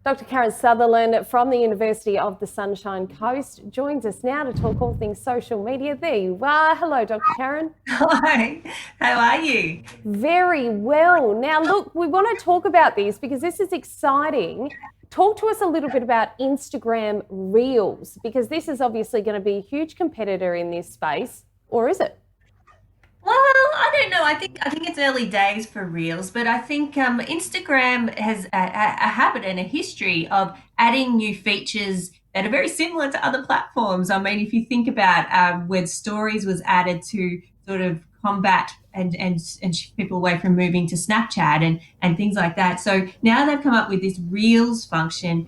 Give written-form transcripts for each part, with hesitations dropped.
Dr. Karen Sutherland from the University of the Sunshine Coast joins us now to talk all things social media. There you are. Hello, Dr. Karen. Hi, how are you? Very well. Now, look, we want to talk about this because this is exciting. Talk to us a little bit about Instagram Reels, because this is obviously going to be a huge competitor in this space, or is it? Well, I don't know. I think it's early days for Reels, but I think Instagram has a habit and a history of adding new features that are very similar to other platforms. I mean, if you think about when Stories was added to sort of combat and shift people away from moving to Snapchat and things like that. So now they've come up with this Reels function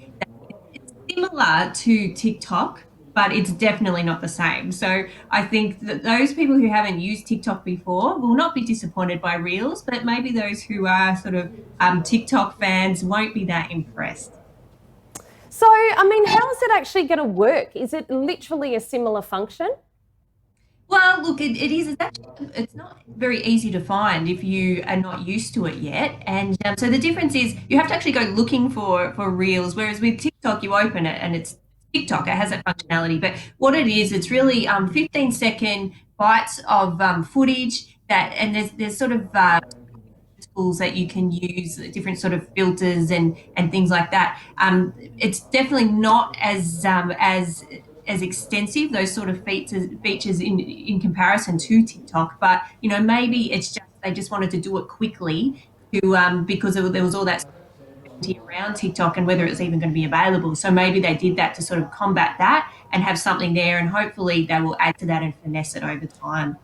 similar to TikTok, but it's definitely not the same. So I think that those people who haven't used TikTok before will not be disappointed by Reels, but maybe those who are sort of TikTok fans won't be that impressed. So, I mean, how is it actually going to work? Is it literally a similar function? Well, look, it is. It's not very easy to find if you are not used to it yet. And so the difference is you have to actually go looking for reels. Whereas with TikTok, you open it and it's TikTok. It has that functionality. But what it is, it's really 15-second bites of footage and there's sort of tools that you can use, different sort of filters and things like that. It's definitely not as extensive, those sort of features in comparison to TikTok, but maybe it's just they just wanted to do it quickly to because there was all that uncertainty around TikTok and whether it's even going to be available. So maybe they did that to sort of combat that and have something there, and hopefully they will add to that and finesse it over time.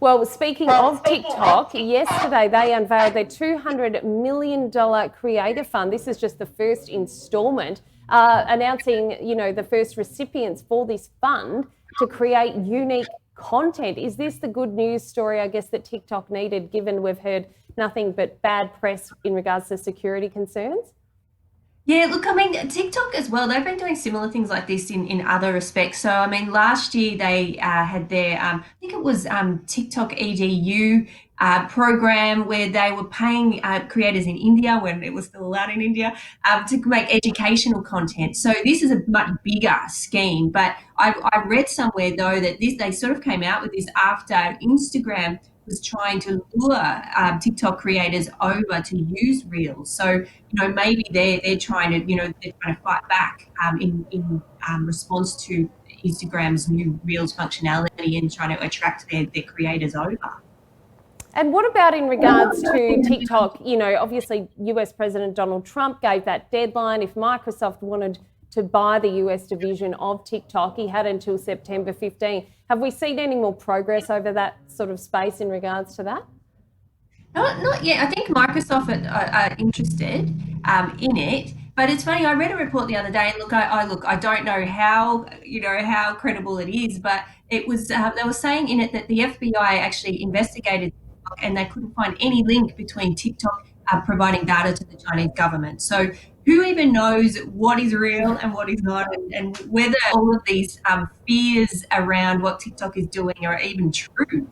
Well, speaking of TikTok, yesterday they unveiled their $200 million creator fund. This is just the first installment, announcing, the first recipients for this fund to create unique content. Is this the good news story, I guess, that TikTok needed, given we've heard nothing but bad press in regards to security concerns? Yeah, look, I mean, TikTok as well, they've been doing similar things like this in other respects. So, I mean, last year they had their, I think it was TikTok EDU program where they were paying creators in India, when it was still allowed in India, to make educational content. So this is a much bigger scheme. But I read somewhere, though, that they sort of came out with this after Instagram was trying to lure TikTok creators over to use Reels. So maybe they're trying to they're trying to fight back in response to Instagram's new Reels functionality and trying to attract their creators over. And what about in regards to TikTok? Obviously, US President Donald Trump gave that deadline. If Microsoft wanted to buy the US division of TikTok, he had until September 15. Have we seen any more progress over that sort of space in regards to that? Not yet. I think Microsoft are interested in it, but it's funny. I read a report the other day, and look, I don't know how credible it is, but it was they were saying in it that the FBI actually investigated TikTok and they couldn't find any link between TikTok providing data to the Chinese government. So who even knows what is real and what is not, and whether all of these fears around what TikTok is doing are even true.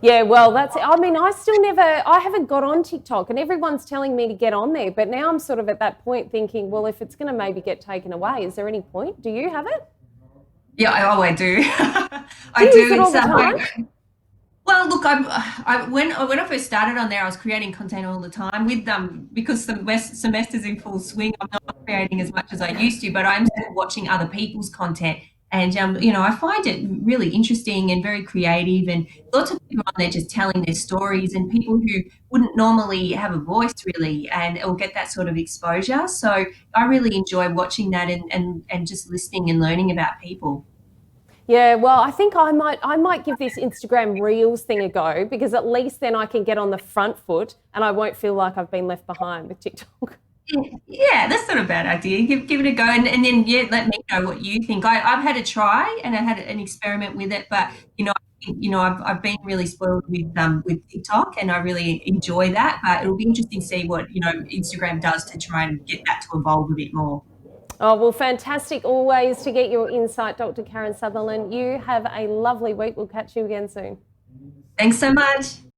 Yeah, well, I mean, I haven't got on TikTok, and everyone's telling me to get on there. But now I'm sort of at that point thinking, well, if it's going to maybe get taken away, is there any point? Do you have it? Yeah, I do. Do I you use do. it all It's the time? well, look, when I first started on there, I was creating content all the time with them because the semester's in full swing. I'm not creating as much as I used to, but I'm still watching other people's content, and I find it really interesting and very creative, and lots of people on there just telling their stories, and people who wouldn't normally have a voice really, and it will get that sort of exposure. So I really enjoy watching that and just listening and learning about people. Yeah, well, I think I might give this Instagram Reels thing a go, because at least then I can get on the front foot and I won't feel like I've been left behind with TikTok. Yeah, that's not a bad idea. Give it a go, and then yeah, let me know what you think. I've had a try and I had an experiment with it, but I've been really spoiled with TikTok, and I really enjoy that. But it'll be interesting to see what Instagram does to try and get that to evolve a bit more. Oh, well, fantastic always to get your insight, Dr. Karen Sutherland. You have a lovely week. We'll catch you again soon. Thanks so much.